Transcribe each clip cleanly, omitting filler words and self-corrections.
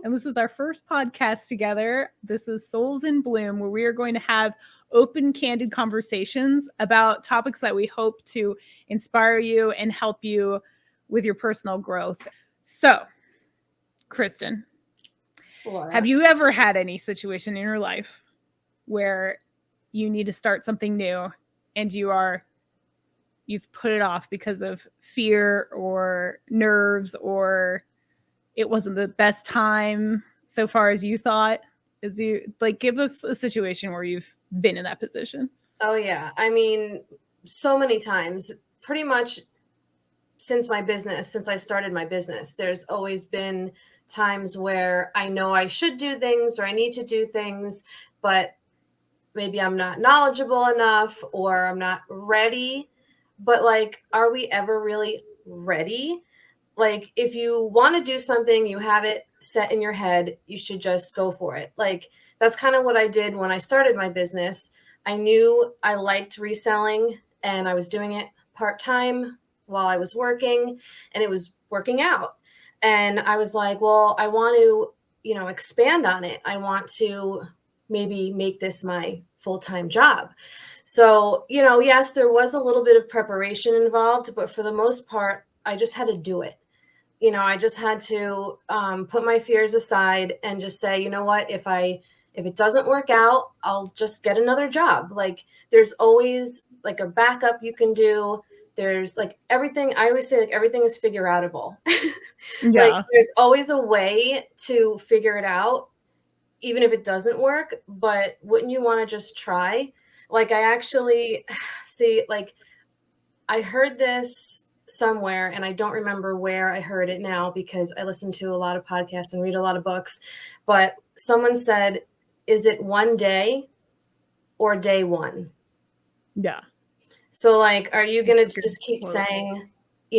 And this is our first podcast together. This is Souls in Bloom, where we are going to have open, candid conversations about topics that we hope to inspire you and help you with your personal growth. So, Kristen, Laura. have you ever had any situation in your life where you need to start something new and you've put it off because of fear or nerves, or it wasn't the best time so far as you thought? Is you like give us a situation where you've been in that position? Oh yeah. I mean, so many times, pretty much since I started my business, there's always been times where I know I should do things or I need to do things, but maybe I'm not knowledgeable enough or I'm not ready. But like, are we ever really ready? Like, if you want to do something, you have it set in your head, you should just go for it. Like, that's kind of what I did when I started my business. I knew I liked reselling and I was doing it part-time while I was working, and it was working out. And I was like, well, I want to, expand on it. I want to maybe make this my full-time job. So, yes, there was a little bit of preparation involved, but for the most part, I just had to do it. I just had to put my fears aside and just say, you know what, if it doesn't work out, I'll just get another job. Like, there's always like a backup you can do. There's like everything. I always say, like, everything is figure outable. Like, Yeah. there's always a way to figure it out, even if it doesn't work. But wouldn't you want to just try? Like, I actually see, like, I heard this somewhere and I don't remember where I heard it now because I listen to a lot of podcasts and read a lot of books, but someone said, is it one day or day one? Yeah. So like, are you going to just keep saying,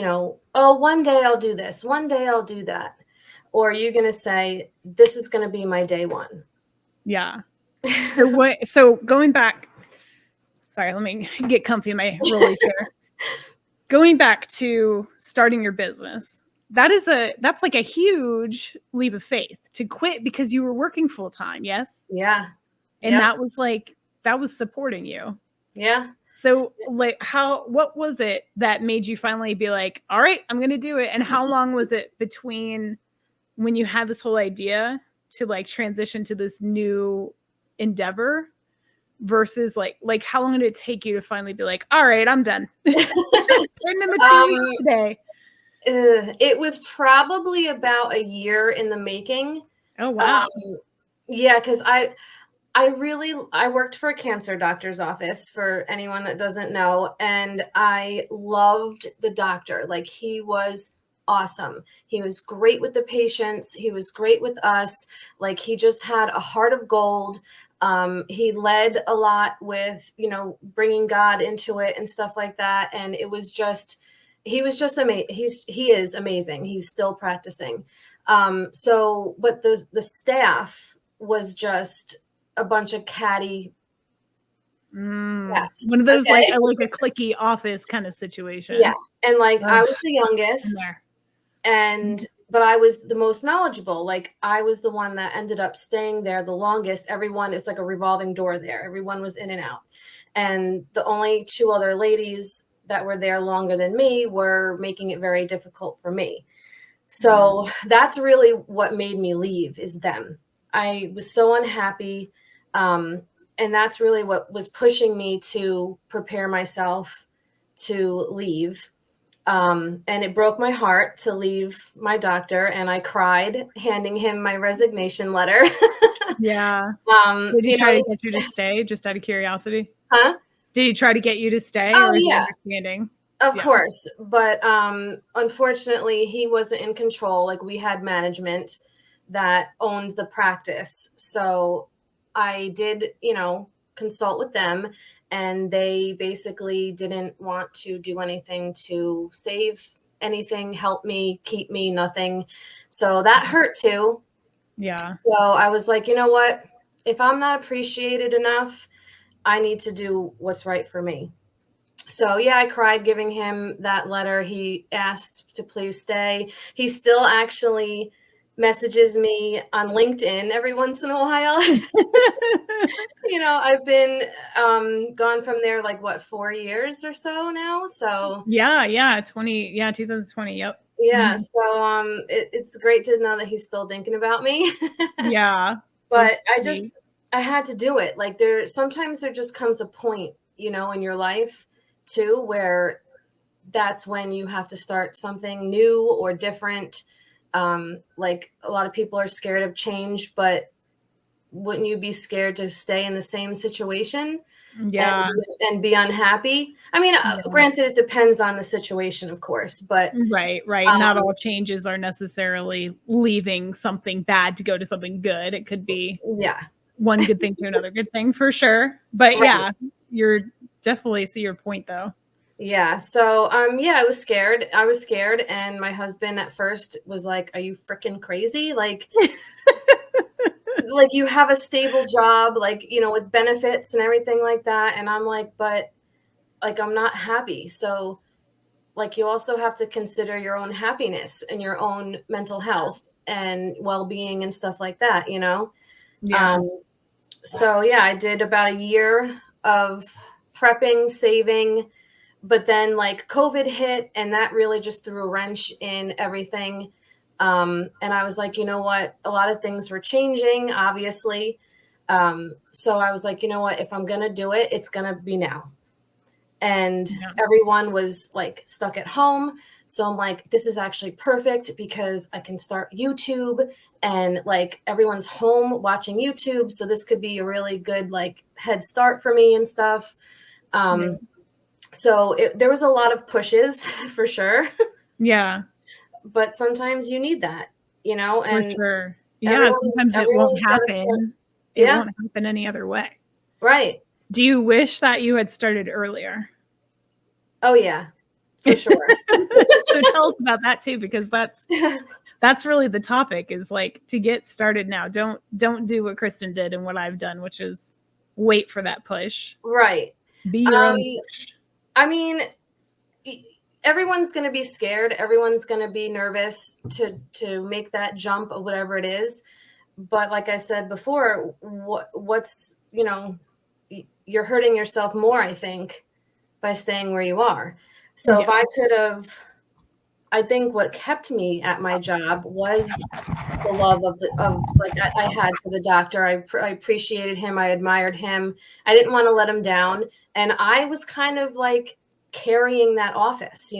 oh, one day I'll do this, one day I'll do that? Or are you going to say, this is going to be my day one? Yeah. So going back, sorry, let me get comfy in my rolly chair. Going back to starting your business, that's like a huge leap of faith to quit because you were working full time. Yes. Yeah. And that was supporting you. Yeah. So like what was it that made you finally be like, all right, I'm going to do it? And how long was it between when you had this whole idea to like transition to this new endeavor versus like how long did it take you to finally be like, all right, I'm done? Putting in the 2 weeks today. It was probably about a year in the making. Oh wow. Yeah, because I worked for a cancer doctor's office, for anyone that doesn't know, and I loved the doctor. Like, he was awesome. He was great with the patients. He was great with us. Like, he just had a heart of gold. He led a lot with, bringing God into it and stuff like that. And it was just, he was just amazing. He is amazing. He's still practicing. But the staff was just a bunch of catty cats. One of those Okay? like a cliquey office kind of situation. Yeah. And like, I was the youngest, but I was the most knowledgeable. Like, I was the one that ended up staying there the longest. Everyone, it's like a revolving door there. Everyone was in and out. And the only two other ladies that were there longer than me were making it very difficult for me. So that's really what made me leave, is them. I was so unhappy. And that's really what was pushing me to prepare myself to leave. And it broke my heart to leave my doctor, and I cried handing him my resignation letter. Yeah. Did he try to get you to stay, just out of curiosity? Huh? Did he try to get you to stay? Oh, or is yeah. Understanding? Of course. But unfortunately, he wasn't in control. Like, we had management that owned the practice. So I did, consult with them, and they basically didn't want to do anything to save anything, help me, keep me, nothing. So that hurt too. Yeah. So I was like, you know what? If I'm not appreciated enough, I need to do what's right for me. So yeah, I cried giving him that letter. He asked to please stay. He still actually messages me on LinkedIn every once in a while. I've been gone from there like what, 4 years or so now. So Yeah, 2020. Yep. yeah, Mhm. so it's great to know that he's still thinking about me. Yeah, But that's sweet. I had to do it. Like sometimes there just comes a point, in your life too, where that's when you have to start something new or different. Like a lot of people are scared of change, but wouldn't you be scared to stay in the same situation and Yeah, be unhappy? I mean, yeah. granted, it depends on the situation, of course, but Right. Not um, all changes are necessarily leaving something bad to go to something good. It could be yeah, one good thing to another good thing for sure. But right. yeah, you're definitely see your point though. Yeah. So, yeah, I was scared. And my husband at first was like, "Are you freaking crazy? Like you have a stable job, like, with benefits and everything like that." And I'm like, "But like, I'm not happy." So, like, you also have to consider your own happiness and your own mental health and well-being and stuff like that, you know? Yeah. Um, so yeah, I did about a year of prepping, saving, but then like COVID hit and that really just threw a wrench in everything. And I was like, you know what? A lot of things were changing, obviously. So I was like, you know what? If I'm going to do it, it's going to be now. And Yeah. everyone was like stuck at home. So I'm like, this is actually perfect because I can start YouTube and like everyone's home watching YouTube. So this could be a really good like head start for me and stuff. Yeah. Um, so there was a lot of pushes for sure, Yeah, but sometimes you need that, for and sure. Yeah, sometimes it won't everyone's got to start. happen. It Yeah, won't happen any other way. right. Do you wish that you had started earlier? Oh yeah, for sure. So tell us about that too, because that's really the topic is like to get started now. Don't do what Kristen did and what I've done, which is wait for that push. Right. Be your Um, own push. I mean, e- everyone's going to be scared. Everyone's going to be nervous to make that jump of whatever it is. But like I said before, what's you're hurting yourself more, I think, by staying where you are. So if Yeah. I could have, I think what kept me at my job was the love of like I had for the doctor. I appreciated him. I admired him. I didn't want to let him down, and I was kind of like carrying that office.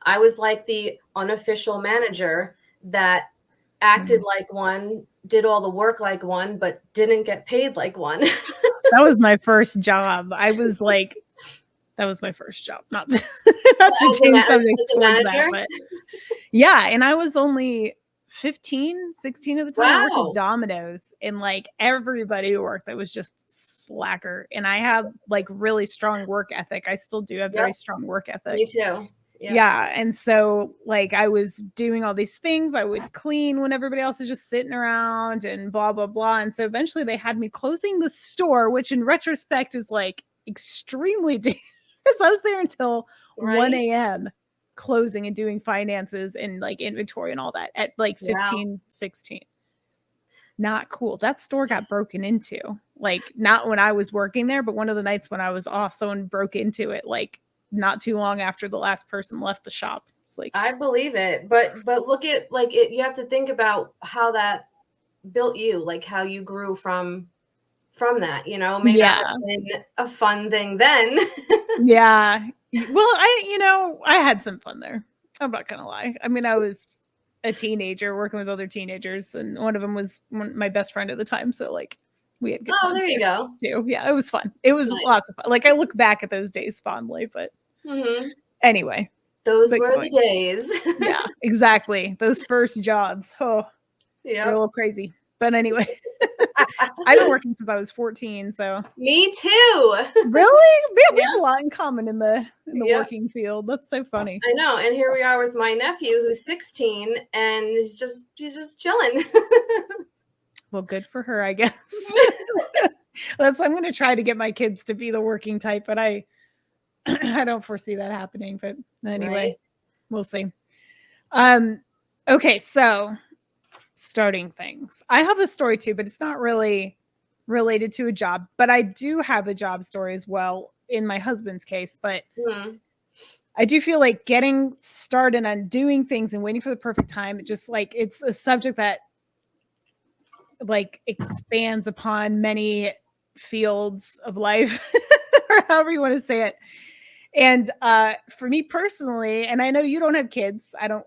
I was like the unofficial manager that acted Mm. like one, did all the work like one, but didn't get paid like one. That was my first job. I was like that was my first job. Not to, not to change subjects As a towards that, manager. but yeah, and I was only 15, 16 at the time. I worked at Wow. Domino's and like everybody who worked there was just slacker. And I had like really strong work ethic. I still do have Yep. very strong work ethic. Me too. Yep. Yeah. And so like I was doing all these things. I would clean when everybody else is just sitting around and blah, blah, blah. And so eventually they had me closing the store, which in retrospect is like extremely dangerous. I was there until Right. 1 a.m. closing and doing finances and like inventory and all that at like Wow. 15, 16. Not cool. That store got broken into. Like not when I was working there, but one of the nights when I was off, someone broke into it like not too long after the last person left the shop. It's like, I believe it. But look at like it, you have to think about how that built you, like how you grew from that, may not yeah. have been a fun thing then. Yeah. Well, I had some fun there. I'm not gonna lie. I mean, I was a teenager working with other teenagers, and one of them was my best friend at the time. So like, we had good Oh, times there you there go. too. Yeah, it was fun. It was Nice. lots of fun. Like I look back at those days fondly, but Hmm. anyway. Those But were the going, days. yeah, exactly. Those first jobs. Oh, they're a Yep. little crazy. But anyway, I've been working since I was 14. So Me too. really, we Yeah. have a lot in common in the Yep. working field. That's so funny. I know. And here we are with my nephew who's 16 and he's just chilling. Well, good for her, I guess. I'm gonna try to get my kids to be the working type, but I I don't foresee that happening. But Right. anyway, we'll see. Um, okay, so starting things. I have a story too, but it's not really related to a job, but I do have a job story as well in my husband's case. But Mm-hmm. I do feel like getting started on doing things and waiting for the perfect time, just like it's a subject that like expands upon many fields of life or however you want to say it. And for me personally, and I know you don't have kids, I don't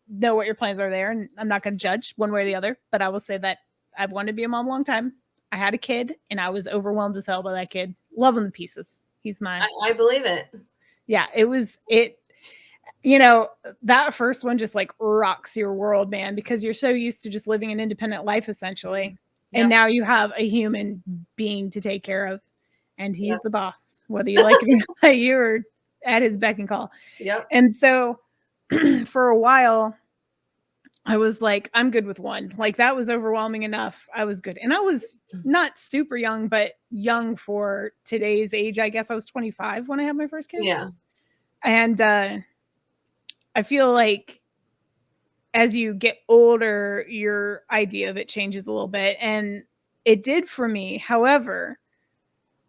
know what your plans are there, and I'm not going to judge one way or the other, but I will say that I've wanted to be a mom a long time. I had a kid and I was overwhelmed as hell by that kid. Love him to pieces. He's my I believe it. Yeah, it you know, that first one just like rocks your world, man, because you're so used to just living an independent life essentially. And Yep. now you have a human being to take care of, and he's Yep. the boss, whether you like it or not, you're at his beck and call. Yep. And so for a while, I was like, I'm good with one. Like that was overwhelming enough. I was good. And I was not super young, but young for today's age. I guess I was 25 when I had my first kid. Yeah. And I feel like as you get older, your idea of it changes a little bit. And it did for me. However,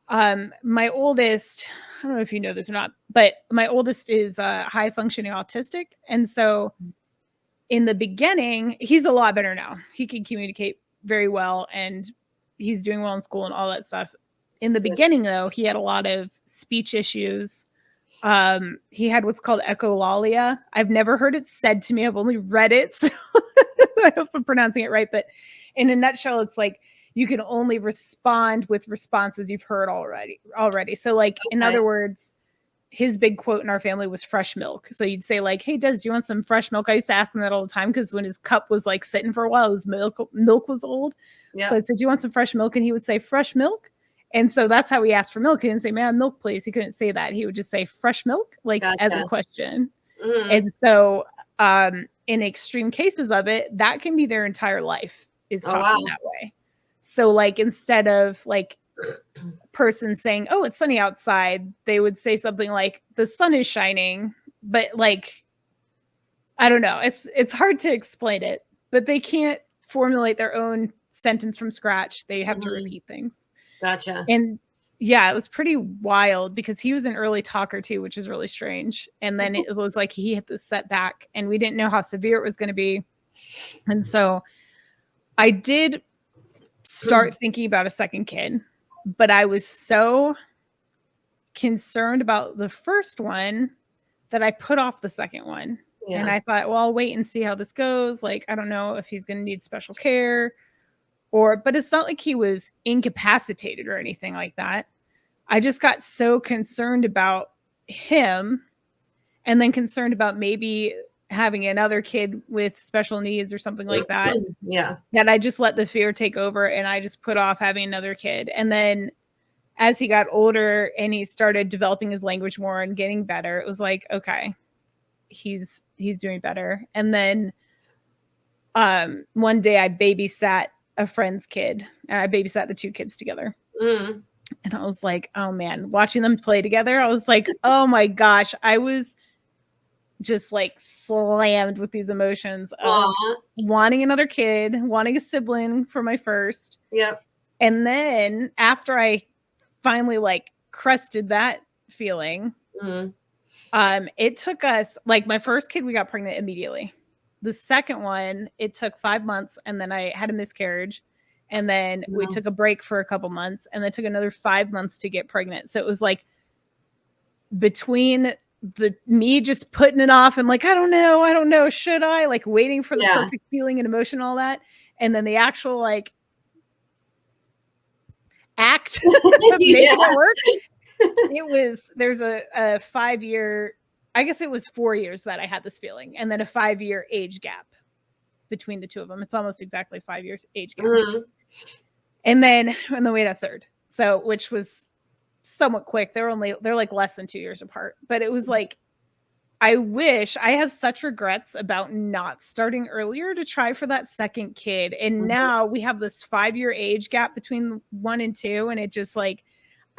my oldest, I don't know if you know this or not, but my oldest is high functioning autistic. And so in the beginning, he's a lot better now. He can communicate very well and he's doing well in school and all that stuff. In the beginning, though, he had a lot of speech issues. He had what's called echolalia. I've never heard it said to me. I've only read it. So I hope I'm pronouncing it right. But in a nutshell, it's like you can only respond with responses you've heard already. So like, in other words, his big quote in our family was fresh milk. So you'd say like, hey, Des, do you want some fresh milk? I used to ask him that all the time because when his cup was like sitting for a while, his milk was old. Yep. So I said, do you want some fresh milk? And he would say fresh milk. And so that's how he asked for milk. He didn't say, man, milk, please. He couldn't say that. He would just say fresh milk, like as a question. Mm-hmm. And so in extreme cases of it, that can be their entire life is talking that way. So like instead of like person saying, oh, it's sunny outside, they would say something like the sun is shining. But like, I don't know. It's hard to explain it, but they can't formulate their own sentence from scratch. They have to repeat things. Gotcha. And yeah, it was pretty wild because he was an early talker too, which is really strange. And then it was like he hit this setback and we didn't know how severe it was going to be. And so I did start thinking about a second kid, but I was so concerned about the first one that I put off the second one. Yeah. And I thought, well, I'll wait and see how this goes. Like, I don't know if he's going to need special care but it's not like he was incapacitated or anything like that. I just got so concerned about him and then concerned about maybe having another kid with special needs or something like that. Yeah. That I just let the fear take over and I just put off having another kid. And then as he got older and he started developing his language more and getting better, it was like, okay, he's doing better. And then one day I babysat a friend's kid and I babysat the two kids together. And I was like, oh man, watching them play together, I was like, oh my gosh, I was just like slammed with these emotions of wanting another kid, wanting a sibling for my first. Yep. And then after I finally like crested that feeling, it took us, like my first kid, we got pregnant immediately. The second one, it took 5 months and then I had a miscarriage and then we took a break for a couple months and then took another 5 months to get pregnant. So it was like between me just putting it off and like, I don't know, should I, like waiting for the perfect feeling and emotion, all that. And then the actual like act of making it work. There's a 5-year, I guess it was 4 years that I had this feeling, and then a 5-year age gap between the two of them. It's almost exactly 5 years age gap. And then we had a third, so which was somewhat quick. They're like less than 2 years apart, but it was like, I have such regrets about not starting earlier to try for that second kid. And now we have this 5-year age gap between 1 and 2, and it just like,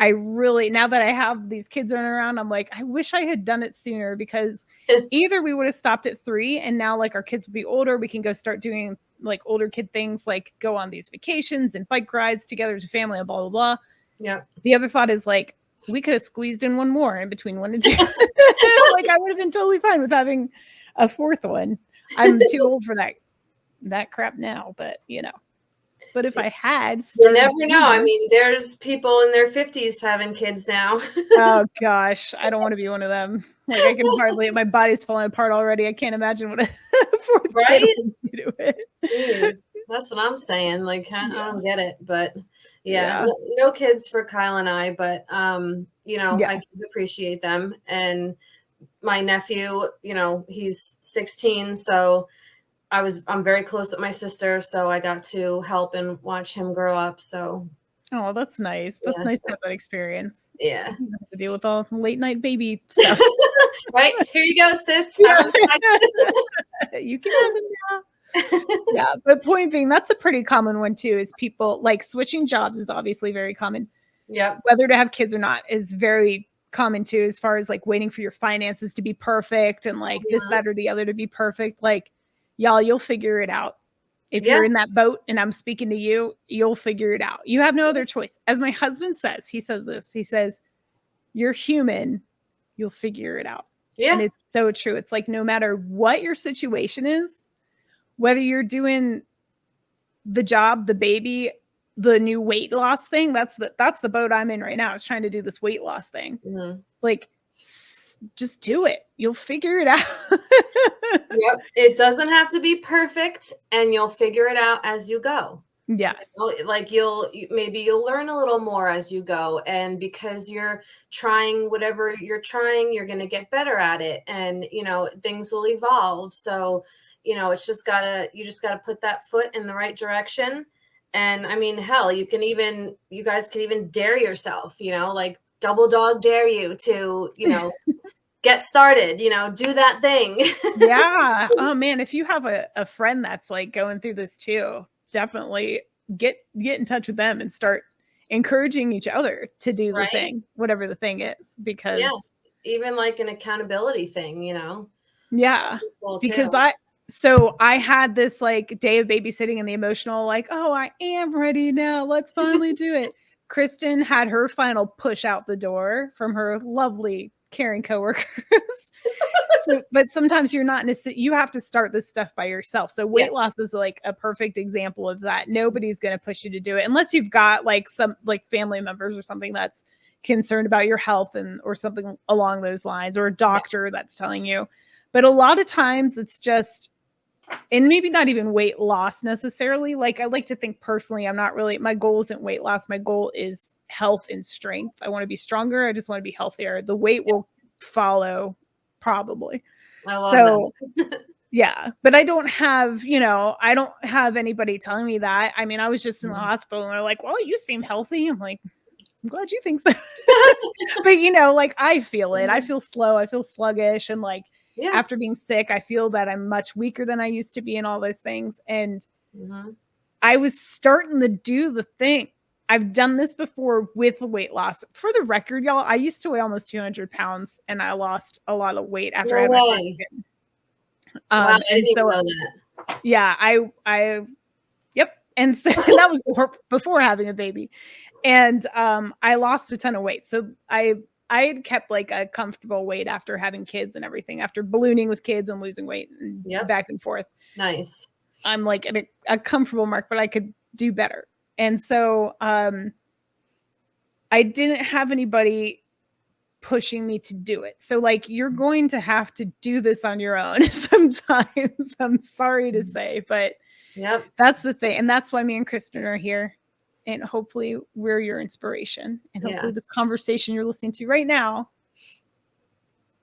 I really, now that I have these kids running around, I'm like, I wish I had done it sooner, because either we would have stopped at 3 and now like our kids would be older. We can go start doing like older kid things, like go on these vacations and bike rides together as a family and blah, blah, blah. Yep. The other thought is like, we could have squeezed in one more in between 1 and 2. Like I would have been totally fine with having a 4th one. I'm too old for that crap now, but you know. But if I had You started never know. I sooner, mean, there's people in their 50s having kids now. oh gosh, I don't want to be one of them. Like I can hardly, my body's falling apart already. I can't imagine what a 4th kid Right? would do to it. Jeez, that's what I'm saying. Like, I Yeah. don't get it, but yeah, Yeah. no kids for Kyle and I, but you know, Yeah. I can appreciate them. And my nephew, you know, he's 16, so I'm very close with my sister, so I got to help and watch him grow up. So Oh, that's nice. That's yeah, nice to so, have that experience. I yeah. don't have to deal with all late night baby stuff. Right? Here you go, sis. Yeah. Have him back. You can have him now. Yeah, but point being, that's a pretty common one too, is people like switching jobs is obviously very common. Yep. Whether to have kids or not is very common too, as far as like waiting for your finances to be perfect and like this, Mhm. that, or the other to be perfect. Like, y'all, you'll figure it out. If Yeah. you're in that boat and I'm speaking to you, you'll figure it out. You have no other choice. As my husband says, he says this, he says, you're human, you'll figure it out. And Yeah. it's so true. It's like no matter what your situation is, whether you're doing the job, the baby, the new weight loss thing, that's the boat I'm in right now. Is trying to do this weight loss thing. Mhm. It's like just do it. You'll figure it out. Yep. It doesn't have to be perfect, and you'll figure it out as you go. Yes. Like maybe you'll learn a little more as you go, and because you're trying whatever you're trying, you're going to get better at it, and you know things will evolve. So you know you just gotta put that foot in the right direction. And I mean, hell, you guys can even dare yourself, you know, like double dog dare you to, you know, get started, you know, do that thing. Yeah. Oh man, if you have a friend that's like going through this too, definitely get in touch with them and start encouraging each other to do the Right. thing, whatever the thing is, Yeah, because even like an accountability thing, you know. yeah, Well, because too. I had this like day of babysitting and the emotional like, "Oh, I am ready now. Let's finally do it." Kristen had her final push out the door from her lovely caring coworkers. So, but sometimes you're not necessarily, you have to start this stuff by yourself. So Yeah, weight loss is like a perfect example of that. Nobody's going to push you to do it unless you've got like some like family members or something that's concerned about your health and or something along those lines, or a yeah, doctor that's telling you. But a lot of times it's just, and maybe not even weight loss necessarily. Like I like to think personally, I'm not really, my goal isn't weight loss. My goal is health and strength. I want to be stronger. I just want to be healthier. The weight yeah. will follow probably. I love So that. yeah, but I don't have, I don't have anybody telling me that. I mean, I was just in the Mhm. hospital and they're like, "Well, you seem healthy." I'm like, "I'm glad you think so." But like I feel it. I Mhm. feel slow. I feel sluggish. And like Yeah. after being sick, I feel that I'm much weaker than I used to be and all those things. And Mhm. I was starting to do the thing. I've done this before with weight loss. For the record, y'all, I used to weigh almost 200 pounds and I lost a lot of weight after I No had my first way. kid. Wow, I didn't And even so know that. yeah, yep. And so and that was before having a baby. And I lost a ton of weight. So I had kept like a comfortable weight after having kids and everything, after ballooning with kids and losing weight and Yep. back and forth. Nice. I'm like at a comfortable mark, but I could do better. And so I didn't have anybody pushing me to do it. So like you're going to have to do this on your own sometimes. I'm sorry to Mhm. say, but Yep. that's the thing. And that's why me and Kristen are here. And hopefully we're your inspiration. And Yeah. hopefully this conversation you're listening to right now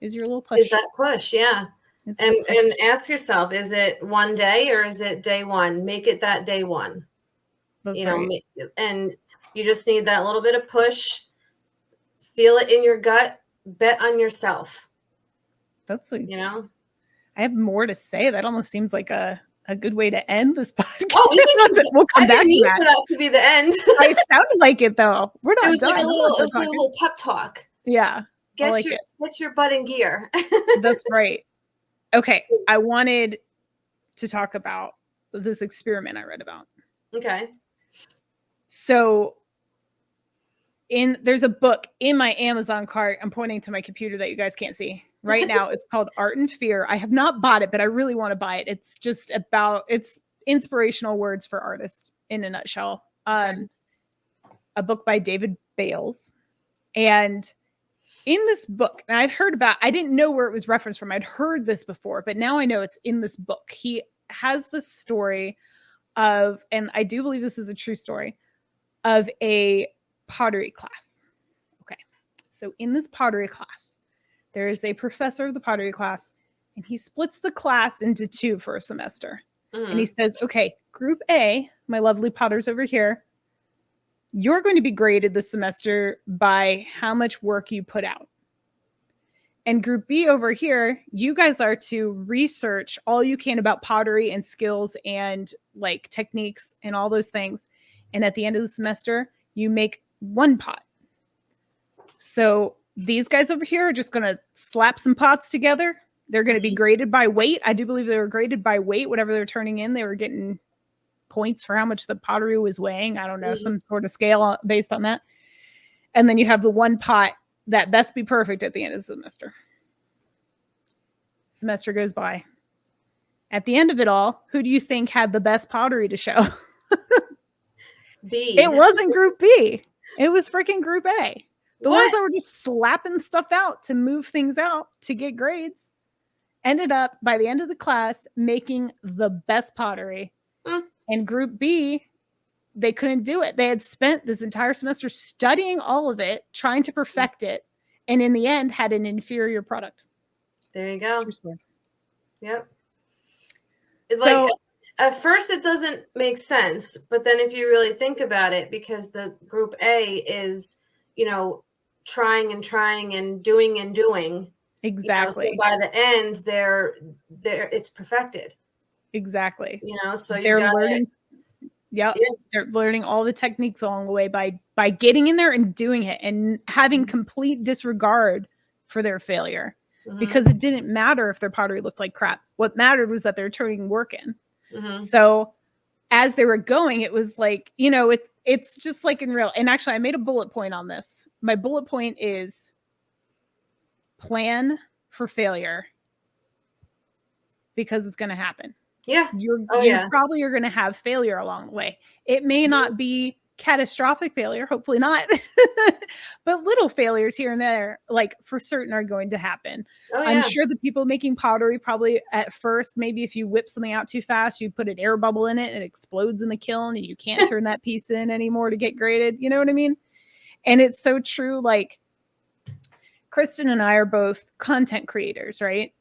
is your little Is push. that push, yeah. Is And that push. and ask yourself, is it one day or is it day one? Make it that day one. That's You know, right. and you just need that little bit of push. Feel it in your gut. Bet on yourself. That's a You know. I have more to say. That almost seems like a a good way to end this podcast. Oh, we can. We'll come I back didn't to mean that. for that to be the end. It sounded like it though. We're It not was like done. a little. It was like a little pep talk. Yeah, I like it. Get your butt in gear. That's right. Okay, I wanted to talk about this experiment I read about. Okay. So there's a book in my Amazon cart. I'm pointing to my computer that you guys can't see right now. It's called Art and Fear. I have not bought it, but I really want to buy it. It's just it's inspirational words for artists in a nutshell. Okay. A book by David Bales. And in this book, and I didn't know where it was referenced from. I'd heard this before, but now I know it's in this book. He has this story of, and I do believe this is a true story, of a pottery class. Okay. So in this pottery class, there is a professor of the pottery class, and he splits the class into two for a semester. Mm-hmm. And he says, okay, group A, my lovely potters over here, you're going to be graded this semester by how much work you put out. And group B over here, you guys are to research all you can about pottery and skills and like techniques and all those things. And at the end of the semester, you make one pot. So these guys over here are just going to slap some pots together. They're going to be graded by weight. I do believe they were graded by weight. Whatever they're turning in, they were getting points for how much the pottery was weighing. I don't know, some sort of scale based on that. And then you have the one pot that best be perfect at the end of the semester. Semester goes by. At the end of it all, who do you think had the best pottery to show? B. It wasn't group B. It was freaking group A. The ones that were just slapping stuff out to move things out to get grades ended up by the end of the class making the best pottery. And group B, they couldn't do it. They had spent this entire semester studying all of it, trying to perfect it, and in the end had an inferior product. There you go. Yep. It's so, like at first it doesn't make sense, but then if you really think about it, because the group A is, trying and doing. Exactly. So by the end, it's perfected. Exactly. So they're learning. Yep. Yeah. They're learning all the techniques along the way by getting in there and doing it and having complete disregard for their failure. Because it didn't matter if their pottery looked like crap. What mattered was that they're turning work in. So as they were going, it was like, it's just like in real. And actually, I made a bullet point on this. My bullet point is plan for failure because it's going to happen. Yeah. You probably are going to have failure along the way. It may not be catastrophic failure, hopefully not, but little failures here and there, like for certain, are going to happen. I'm sure the people making pottery probably at first, maybe if you whip something out too fast, you put an air bubble in it and it explodes in the kiln and you can't turn that piece in anymore to get graded. You know what I mean? And it's so true. Like Kristen and I are both content creators, right?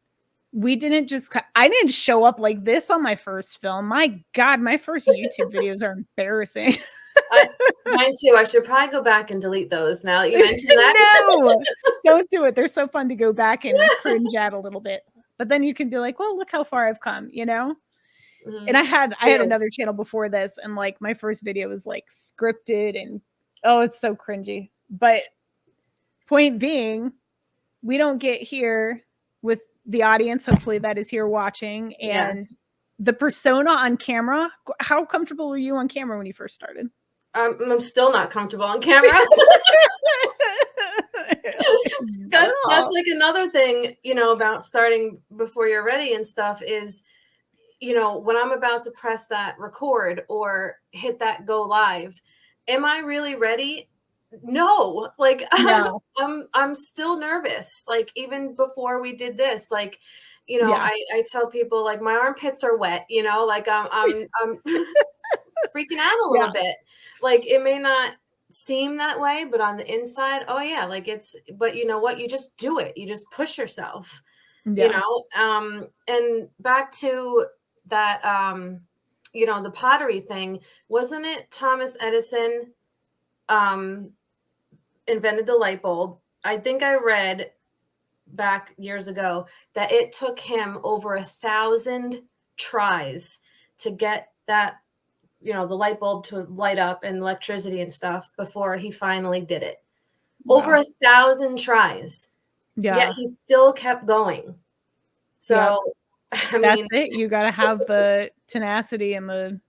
I didn't show up like this on my first film. My God, my first YouTube videos are embarrassing. Mine too. I should probably go back and delete those now that you mentioned that. No, don't do it. They're so fun to go back and cringe at a little bit. But then you can be like, well, look how far I've come, And I had another channel before this, and like my first video was like scripted and it's so cringy. But point being, we don't get here with the audience, hopefully, that is here watching, and the persona on camera. How comfortable were you on camera when you first started? I'm still not comfortable on camera. That's like another thing, about starting before you're ready and stuff is, when I'm about to press that record or hit that go live, am I really ready? No, like no. I'm still nervous. Like even before we did this, like, I tell people like my armpits are wet, like I'm freaking out a little bit. Like it may not seem that way, but on the inside, like but you know what? You just do it. You just push yourself, and back to that, the pottery thing, wasn't it Thomas Edison, invented the light bulb? I think I read back years ago that it took him over 1,000 tries to get that, the light bulb to light up and electricity and stuff before he finally did it. Wow. Over 1,000 tries. Yeah. Yet he still kept going. So, I mean, that's it. You got to have the tenacity and the,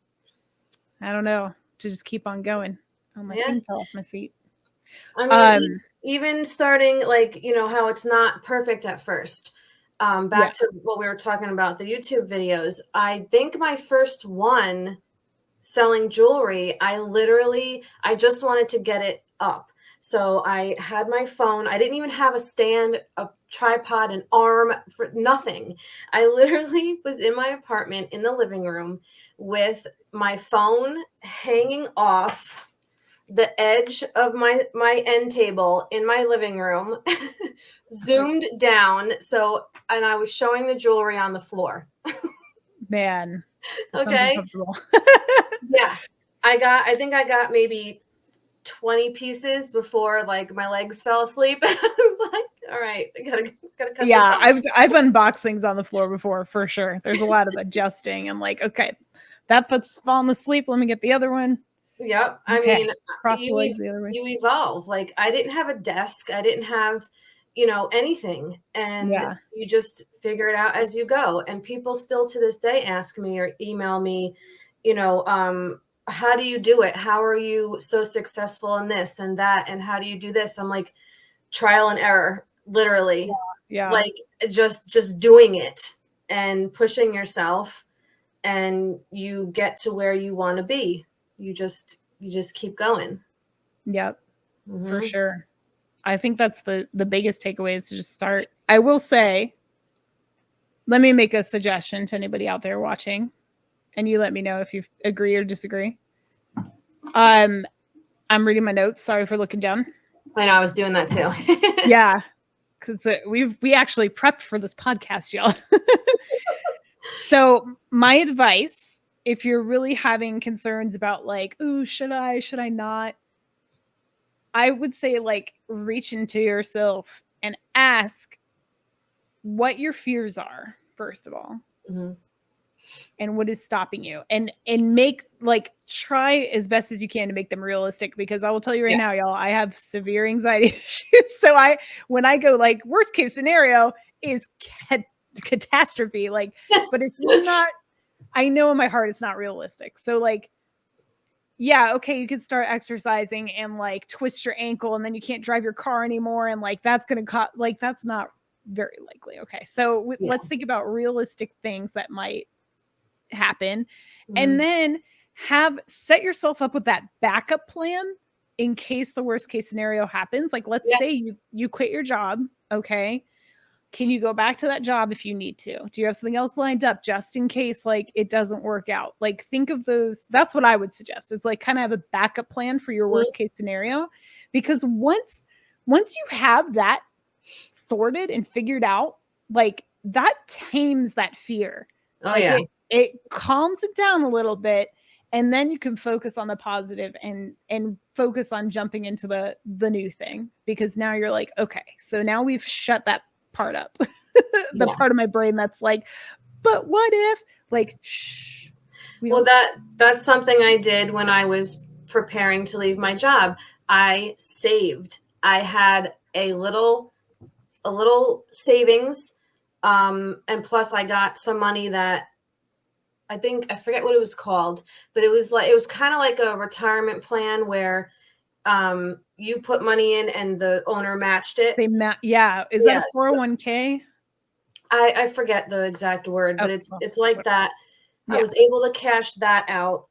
I don't know, to just keep on going. Oh, my thing fell off my seat. I mean, even starting like, how it's not perfect at first. Back to what we were talking about, the YouTube videos. I think my first one selling jewelry, I just wanted to get it up. So I had my phone. I didn't even have a stand, a tripod, an arm, for nothing. I literally was in my apartment in the living room with my phone hanging off the edge of my end table in my living room, zoomed down. So, and I was showing the jewelry on the floor. Man. Okay. Yeah. I think I got maybe 20 pieces before like my legs fell asleep. I was like, all right, I gotta cut this off. I've unboxed things on the floor before, for sure. There's a lot of adjusting. I'm like, okay, that foot's falling asleep. Let me get the other one. Yep. Okay. I mean, cross the legs the other way. You evolve. Like I didn't have a desk. I didn't have, anything. And you just figure it out as you go. And people still to this day ask me or email me, how do you do it? How are you so successful in this and that? And how do you do this? I'm like, trial and error, literally. Yeah. Like just doing it and pushing yourself, and you get to where you want to be. You just keep going. Yep. For sure. I think that's the biggest takeaway is to just start. I will say, let me make a suggestion to anybody out there watching, and you let me know if you agree or disagree. I'm reading my notes. Sorry for looking down. I know, I was doing that too. Yeah, because we actually prepped for this podcast, y'all. So my advice, if you're really having concerns about like, ooh, should I not? I would say like reach into yourself and ask what your fears are, first of all. And what is stopping you, and make like try as best as you can to make them realistic, because I will tell you right now, y'all, I have severe anxiety issues. So when I go like worst case scenario is catastrophe, like, but it's not, I know in my heart it's not realistic. So like, yeah, okay, you could start exercising and like twist your ankle and then you can't drive your car anymore, and like that's gonna like that's not very likely. Okay, so let's think about realistic things that might happen, and then set yourself up with that backup plan in case the worst case scenario happens. Like let's say you quit your job. Okay, can you go back to that job if you need to? Do you have something else lined up just in case like it doesn't work out? Like think of those. That's what I would suggest, is like kind of have a backup plan for your worst case scenario, because once you have that sorted and figured out, like that tames that fear. It calms it down a little bit, and then you can focus on the positive and focus on jumping into the new thing, because now you're like, okay, so now we've shut that part up. The part of my brain that's like, but what if, like, shh. Well, that's something I did when I was preparing to leave my job. I saved. I had a little savings, and plus I got some money that I forget what it was called, but it was kind of like a retirement plan where you put money in and the owner matched it. Is that a 401k? I forget the exact word, but it's like that. I was able to cash that out.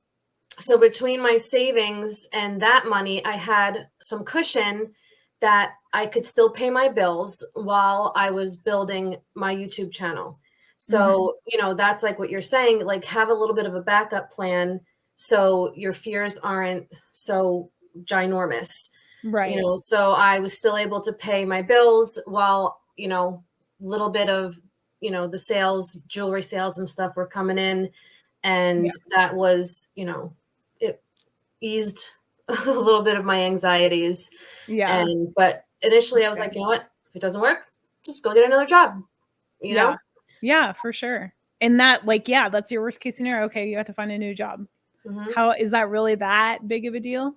So between my savings and that money, I had some cushion that I could still pay my bills while I was building my YouTube channel. So, that's like what you're saying, like have a little bit of a backup plan so your fears aren't so ginormous. Right. So I was still able to pay my bills while, little bit of, the sales, jewelry sales and stuff were coming in. And that was, it eased a little bit of my anxieties. But initially I was like, you know what, if it doesn't work, just go get another job, Yeah, for sure. And that, like, yeah, that's your worst case scenario. Okay, you have to find a new job. Mm-hmm. How is that really that big of a deal?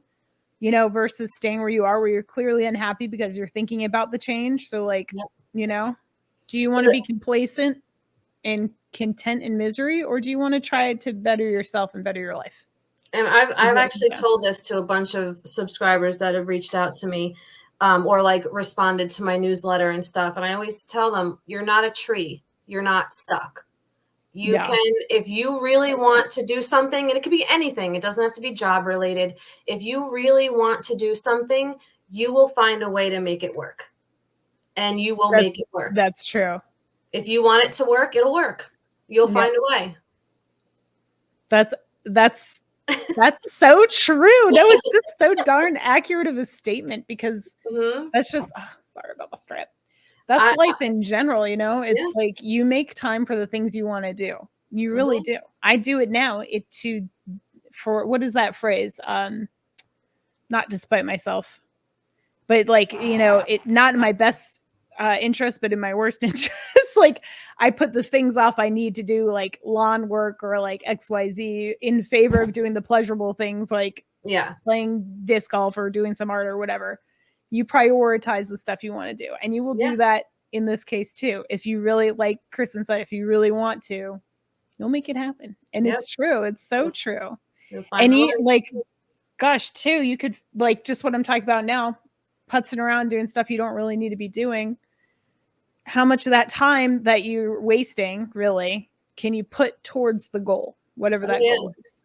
Versus staying where you are, where you're clearly unhappy because you're thinking about the change. So, like, Yep. Do you want to be complacent and content in misery, or do you want to try to better yourself and better your life? And I've actually told this to a bunch of subscribers that have reached out to me, or like responded to my newsletter and stuff. And I always tell them, you're not a tree. You're not stuck. You can, if you really want to do something, and it could be anything, it doesn't have to be job related. If you really want to do something, you will find a way to make it work. And you will make it work. That's true. If you want it to work, it'll work. You'll find a way. That's so true. No, it's just so darn accurate of a statement, because that's just, sorry about the strap. That's life in general, it's like you make time for the things you want to do. You really do. I do it now. For what is that phrase? Not despite myself, but like, it not in my best interest, but in my worst interest. Like, I put the things off I need to do, like lawn work or like XYZ, in favor of doing the pleasurable things, like playing disc golf or doing some art or whatever. You prioritize the stuff you want to do, and you will do that in this case too. If you really, like Kristen said, if you really want to, you'll make it happen. And it's true. It's so true. And gosh, too, you could, like, just what I'm talking about now, putzing around doing stuff you don't really need to be doing. How much of that time that you're wasting, really, can you put towards the goal, whatever that goal is?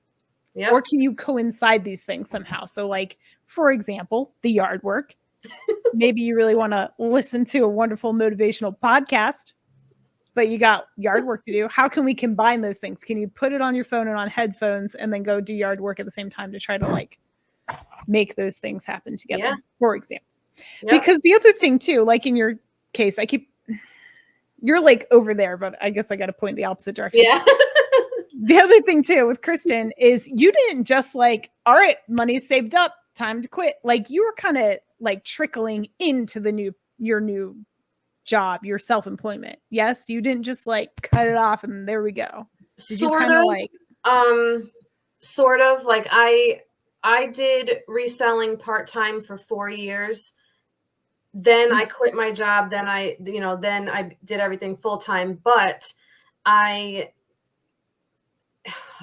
Or can you coincide these things somehow? So, like, for example, the yard work. Maybe you really want to listen to a wonderful motivational podcast, but you got yard work to do. How can we combine those things? Can you put it on your phone and on headphones and then go do yard work at the same time to try to, like, make those things happen together, for example? Because the other thing too, like in your case, you're like over there, but I guess I got to point the opposite direction. The other thing too with Kristen is you didn't just like, all right, money's saved up, time to quit. Like, you were kind of like trickling into your new job, your self-employment. Yes, you didn't just like cut it off and there we go. Sort of like I did reselling part-time for 4 years. Then I quit my job. Then I did everything full-time. But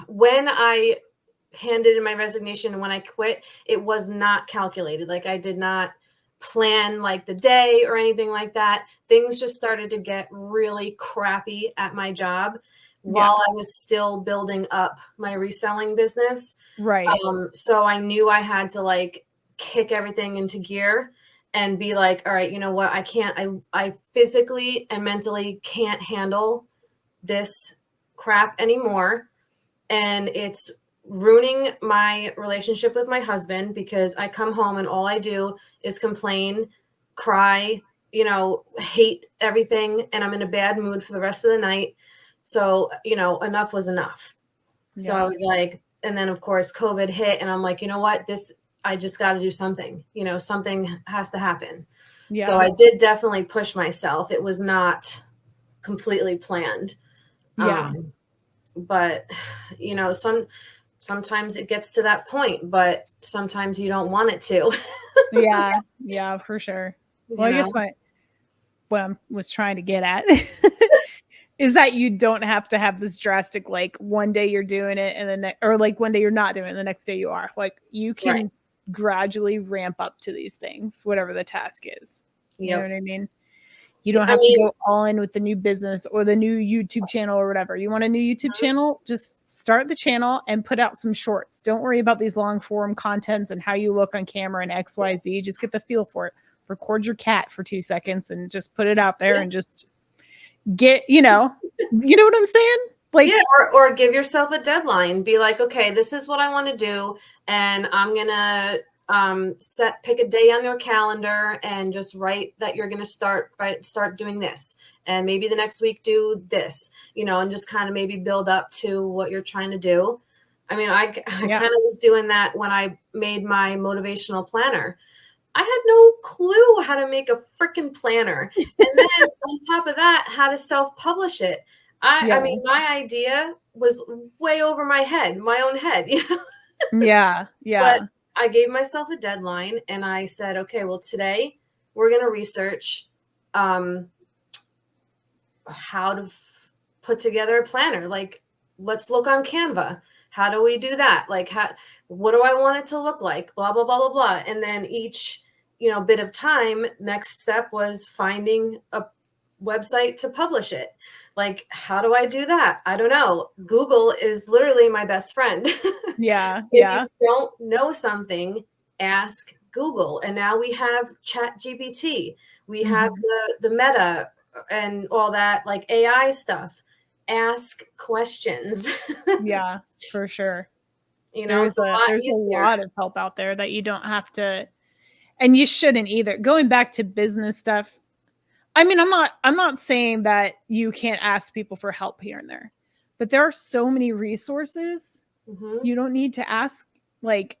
when I handed in my resignation and when I quit, it was not calculated. Like, I did not plan like the day or anything like that. Things just started to get really crappy at my job while I was still building up my reselling business. Right. So I knew I had to like kick everything into gear and be like, all right, you know what? I physically and mentally can't handle this crap anymore. And it's ruining my relationship with my husband, because I come home and all I do is complain, cry, hate everything. And I'm in a bad mood for the rest of the night. So, enough was enough. So I was like, and then of course COVID hit and I'm like, you know what, I just got to do something, something has to happen. So I did definitely push myself. It was not completely planned. But sometimes it gets to that point, but sometimes you don't want it to. Yeah, for sure. Well, I guess what I was trying to get at is that you don't have to have this drastic, like, one day you're doing it and then, or like one day you're not doing it and the next day you are. Like, you can gradually ramp up to these things, whatever the task is. You know what I mean? You don't have to go all in with the new business or the new YouTube channel or whatever. You want a new YouTube channel? Just start the channel and put out some shorts. Don't worry about these long form contents and how you look on camera and XYZ. Just get the feel for it. Record your cat for 2 seconds and just put it out there and just get, you know what I'm saying? Like, or give yourself a deadline. Be like, okay, this is what I want to do. And I'm going to pick a day on your calendar and just write that you're going to start doing this, and maybe the next week do this, and just kind of maybe build up to what you're trying to do. I mean, I kind of was doing that when I made my motivational planner. I had no clue how to make a freaking planner. And then on top of that, how to self-publish it. I mean, my idea was way over my head, my own head, you know? Yeah. But Yeah. I gave myself a deadline and I said, okay, well, today we're going to research um, how to put together a planner. Like, let's look on Canva. How do we do that? Like, what do I want it to look like? Blah, blah, blah, blah, blah. And then each, bit of time, next step was finding a website to publish it. Like, how do I do that? I don't know. Google is literally my best friend. Yeah. If you Yeah. don't know something, ask Google. And now we have Chat GPT. We have Mhm. the Meta and all that, like AI stuff. Ask questions. Yeah, for sure. It's a lot There's a easier. lot of help out there that you don't have to, and you shouldn't either. Going back to business stuff, I mean, I'm not saying that you can't ask people for help here and there, but there are so many resources. Hmm. You don't need to ask like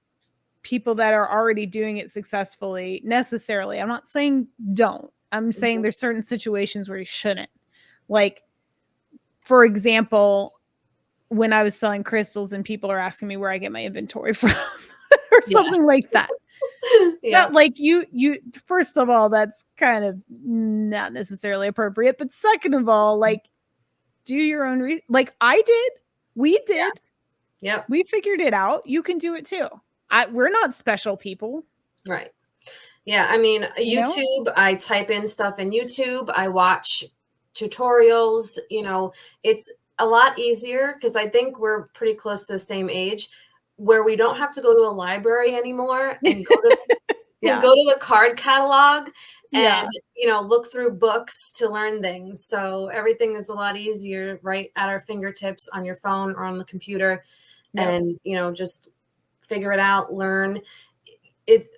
people that are already doing it successfully necessarily. I'm not saying don't. I'm saying Hmm. there's certain situations where you shouldn't. Like, for example, when I was selling crystals and people are asking me where I get my inventory from or Yeah. something like that. Yeah. That like you first of all, that's kind of not necessarily appropriate, but second of all, like do your own like I did. We Yeah. did. Yep. We figured it out. You can do it too. We're not special people, Right. Yeah, I mean, you know? YouTube, I type in stuff in YouTube, I watch tutorials, it's a lot easier because I think we're pretty close to the same age where we don't have to go to a library anymore and go to and Yeah. go to the card catalog and, Yeah. look through books to learn things. So everything is a lot easier right at our fingertips on your phone or on the computer Yep. and, just figure it out, learn it.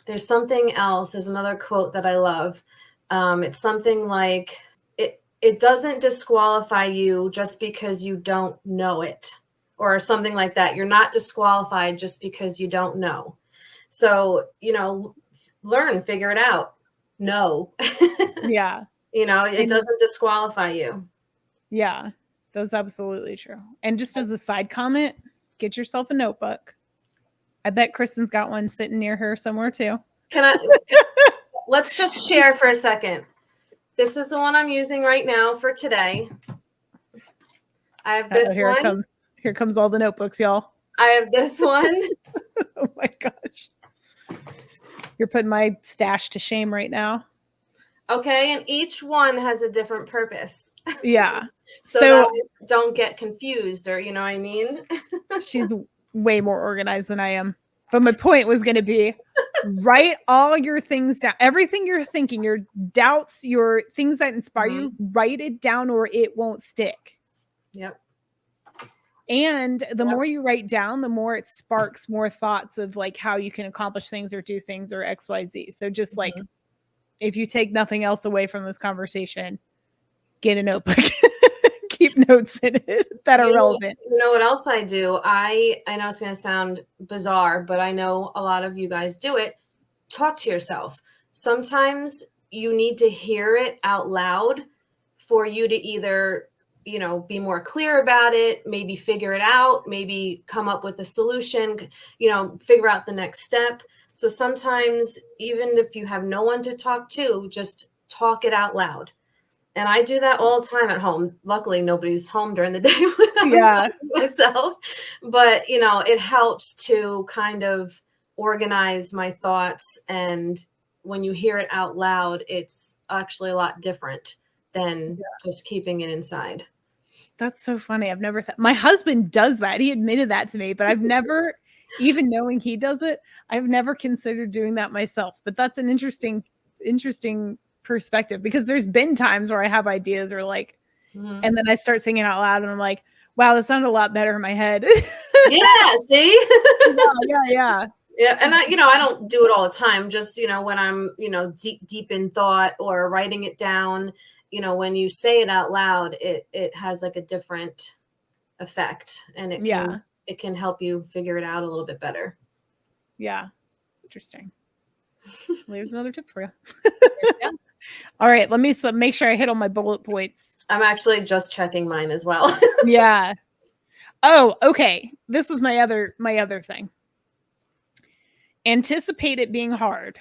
There's something else. There's another quote that I love. It's something like it doesn't disqualify you just because you don't know it, or something like that. You're not disqualified just because you don't know. So, learn, figure it out. No. Yeah. It And doesn't disqualify you. yeah, that's absolutely true. And just as a side comment, get yourself a notebook. I bet Kristen's got one sitting near her somewhere too. Can I let's just share for a second. This is the one I'm using right now for today. I have Uh-oh, this here it one. comes. Here comes all the notebooks, y'all. I have this one. Oh my gosh. You're putting my stash to shame right now. Okay, and each one has a different purpose. Yeah. So that So I don't get confused, or you know what I mean? she's way more organized than I am. But my point was going to be write all your things down. Everything you're thinking, your doubts, your things that inspire Mhm. you, write it down or it won't stick. Yep. And the Yep. more you write down, the more it sparks more thoughts of like how you can accomplish things or do things or XYZ. So just like Mhm. if you take nothing else away from this conversation, get a notebook. Keep notes in it that are relevant. You know what else I do? I know it's going to sound bizarre, but I know a lot of you guys do it. Talk to yourself. Sometimes you need to hear it out loud for you to either, be more clear about it, maybe figure it out, maybe come up with a solution, figure out the next step. So sometimes, even if you have no one to talk to, just talk it out loud. And I do that all the time at home. Luckily, nobody's home during the day when I'm Yeah. talking to myself. But, it helps to kind of organize my thoughts. And when you hear it out loud, it's actually a lot different than just keeping it inside. That's so funny. I've never my husband does that. He admitted that to me, but I've never, even knowing he does it, I've never considered doing that myself. But that's an interesting perspective because there's been times where I have ideas or like, Mhm. and then I start singing out loud and I'm like, wow, that sounded a lot better in my head. Yeah, see? Yeah. Yeah, and I don't do it all the time. Just when I'm deep in thought or writing it down. When you say it out loud, it has like a different effect, and it Yeah. can help you figure it out a little bit better. Yeah. Interesting. There's another tip for you. Yeah. All right, let me make sure I hit all my bullet points. I'm actually just checking mine as well. Yeah. Oh, okay. This was my other thing. Anticipate it being hard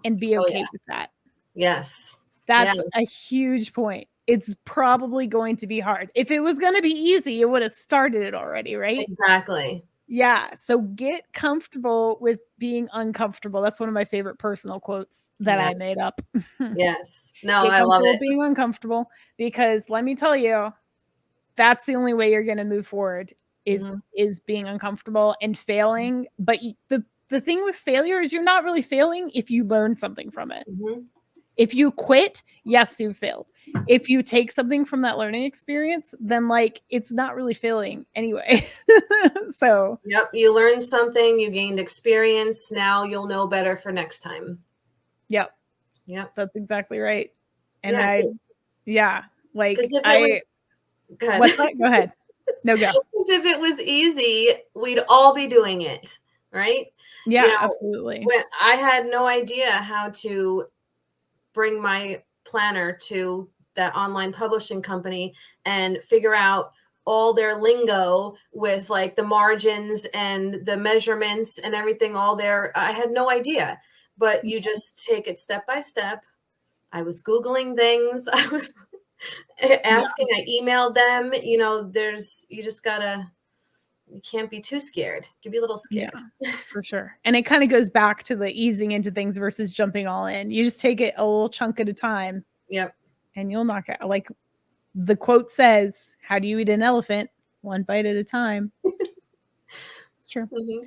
and be Oh, yeah. okay with that. Yes. That's a Yes. huge point. It's probably going to be hard. If it was going to be easy, it would have started it already, right? Exactly. Yeah. So get comfortable with being uncomfortable. That's one of my favorite personal quotes that I Yes. made up. Yes. No, Get I love comfortable it. being uncomfortable, because let me tell you, that's the only way you're going to move forward is Mhm. is being uncomfortable and failing. But the thing with failure is you're not really failing if you learn something from it. Mhm. If you quit, yes, you failed. If you take something from that learning experience, then like it's not really failing anyway. So, Yep, you learned something, you gained experience, now you'll know better for next time. yep, Yep. that's exactly right. And Yeah, yeah, like because if it was good. what's that? Go ahead. No, go. Because if it was easy, we'd all be doing it, right? You Yeah, know, absolutely. when I had no idea how to bring my planner to that online publishing company and figure out all their lingo with like the margins and the measurements and everything all there. I had no idea, but you just take it step by step. I was Googling things. I was Yeah, asking, I emailed them, you just gotta, you can't be too scared. You can be a little yeah, scared. for sure. And it kind of goes back to the easing into things versus jumping all in. You just take it a little chunk at a time Yep. and you'll knock it. Like the quote says, how do you eat an elephant? One bite at a time. Sure. Hmm.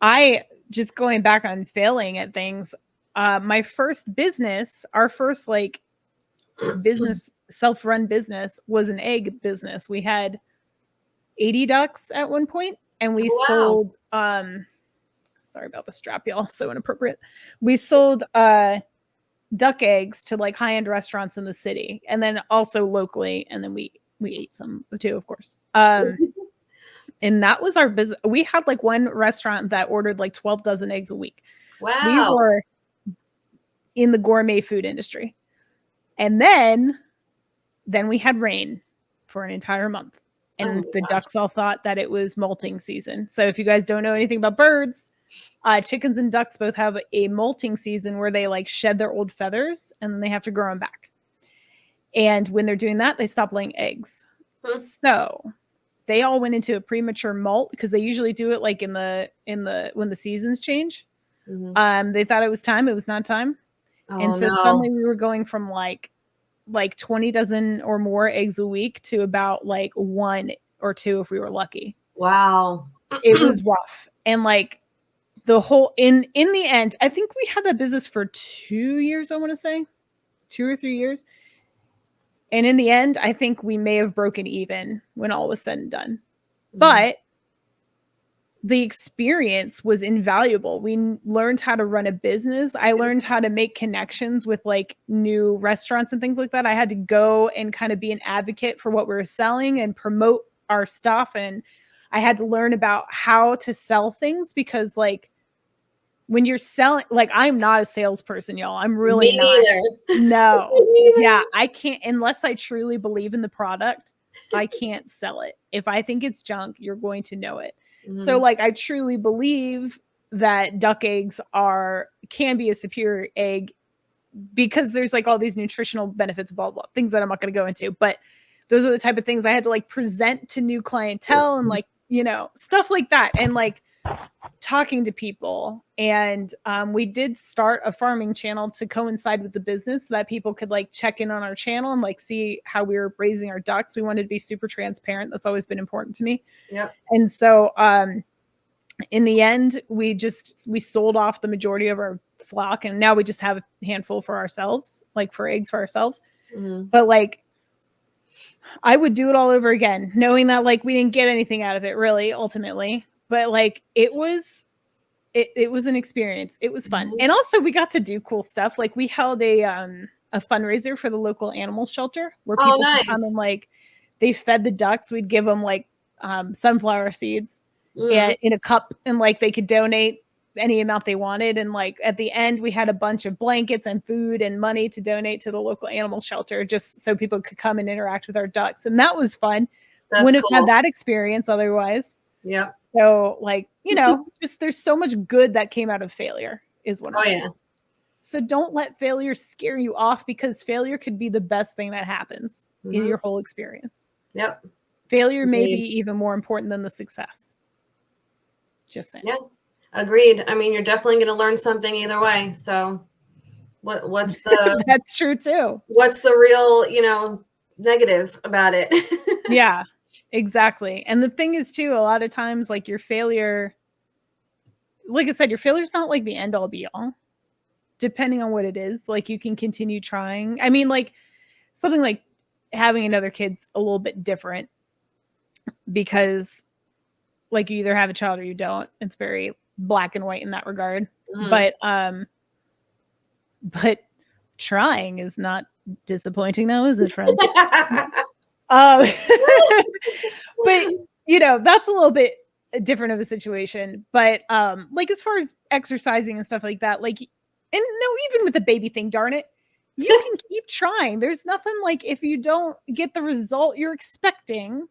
I just going back on failing at things. My first business, our first like business, self-run business was an egg business. We had 80 ducks at one point and we Wow. sold sorry about the strap, y'all, so inappropriate. We sold duck eggs to like high-end restaurants in the city and then also locally, and then we ate some too, of course. And that was our business. We had like one restaurant that ordered like 12 dozen eggs a week. We Wow. were in the gourmet food industry. And then we had rain for an entire month. Oh And my the gosh. ducks all thought that it was molting season. So if you guys don't know anything about birds, chickens and ducks both have a molting season where they like shed their old feathers and then they have to grow them back. And when they're doing that, they stop laying eggs. Hmm. So they all went into a premature molt because they usually do it like in the when the seasons change. Hmm. They thought it was time. It was not time. And Oh so no. suddenly we were going from like 20 dozen or more eggs a week to about like one or two if we were lucky. Wow. It was rough. And like the whole in the end, I think we had that business for 2 years, I want to say. 2 or 3 years. And in the end, I think we may have broken even when all was said and done. Mhm. But the experience was invaluable. We learned how to run a business. I learned how to make connections with like new restaurants and things like that. I had to go and kind of be an advocate for what we were selling and promote our stuff. And I had to learn about how to sell things because like when you're selling, like I'm not a salesperson, y'all. I'm really Me not. neither. No. Me Yeah, neither. I can't unless I truly believe in the product. I can't sell it. If I think it's junk, you're going to know it. So Mhm. like I truly believe that duck eggs are can be a superior egg because there's like all these nutritional benefits, blah blah, things that I'm not going to go into, but those are the type of things I had to like present to new clientele and like, stuff like that. And like talking to people, and we did start a farming channel to coincide with the business so that people could like check in on our channel and like see how we were raising our ducks. We wanted to be super transparent. That's always been important to me. Yep. And so in the end we sold off the majority of our flock and now we just have a handful for ourselves, like for eggs for ourselves. Mhm. But like I would do it all over again, knowing that like we didn't get anything out of it really ultimately, but like it was an experience. It was fun. Mhm. And also we got to do cool stuff. Like we held a fundraiser for the local animal shelter where Oh, people could come and nice. like they fed the ducks. We'd give them like sunflower seeds Mhm. and in a cup and like they could donate. any amount they wanted. And like at the end, we had a bunch of blankets and food and money to donate to the local animal shelter just so people could come and interact with our ducks. And that was fun. Wouldn't have had that experience otherwise. Yep. So like, you know, just there's so much good that came out of failure is what I'm saying. So don't let failure scare you off, because failure could be the best thing that happens in your whole experience. Yep. Failure may be even more important than the success. Just saying. Yeah. Agreed. I mean, you're definitely going to learn something either way. So what's the That's true too. What's the real, you know, negative about it? Yeah, exactly. And the thing is too, a lot of times like your failure, like I said, your failure is not like the end all be all. Depending on what it is, like you can continue trying. I mean, like something like having another kid's a little bit different, because like you either have a child or you don't. It's very black and white in that regard. But trying is not disappointing now, is it, friend? But you know, that's a little bit different of a situation. But like as far as exercising and stuff like that, like, and no, even with the baby thing, darn it, you can keep trying. There's nothing like, if you don't get the result you're expecting,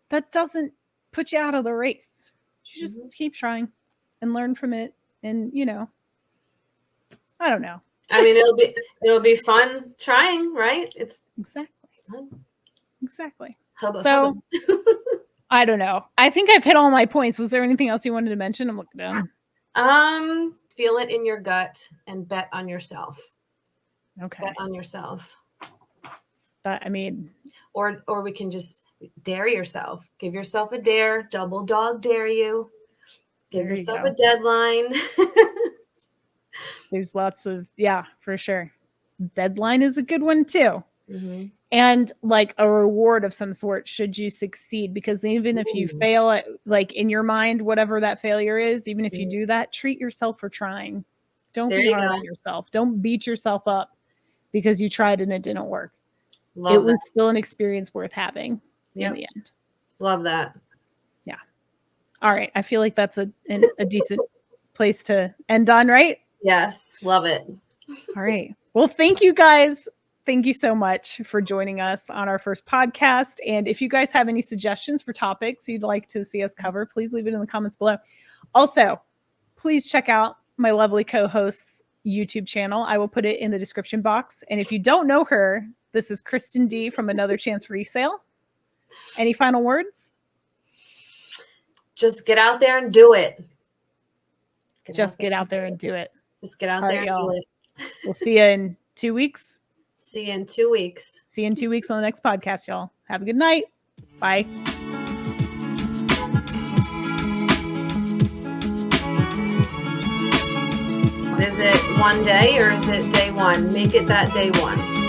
that doesn't put you out of the race. You just keep trying and learn from it. And, you know, I don't know. I mean, it'll be fun trying, right? It's fun. Exactly. So I don't know. I think I've hit all my points. Was there anything else you wanted to mention? I'm looking down. Feel it in your gut and bet on yourself. Okay. Bet on yourself. I mean, or we can just dare yourself. Give yourself a dare. Double dog dare you. Give yourself a deadline. There's lots of, yeah, for sure. Deadline is a good one too. And like a reward of some sort should you succeed, because even if you fail at, like in your mind, whatever that failure is, even if you do that, treat yourself for trying. Don't be hard on yourself. Don't beat yourself up because you tried and it didn't work. It was still an experience worth having in the end. Love that. Yeah. All right. I feel like that's a decent place to end on, right? Yes. Love it. All right. Well, thank you guys. Thank you so much for joining us on our first podcast. And if you guys have any suggestions for topics you'd like to see us cover, please leave it in the comments below. Also, please check out my lovely co-host's YouTube channel. I will put it in the description box. And if you don't know her, this is Kristen D from Another Chance Resale. Any final words? Just get out there and do it. Just get out there and do it. Just get out there and do it. We'll see you in 2 weeks. See you in 2 weeks. See you in 2 weeks on the next podcast, y'all. Have a good night. Bye. Is it one day or is it day one? Make it that day one.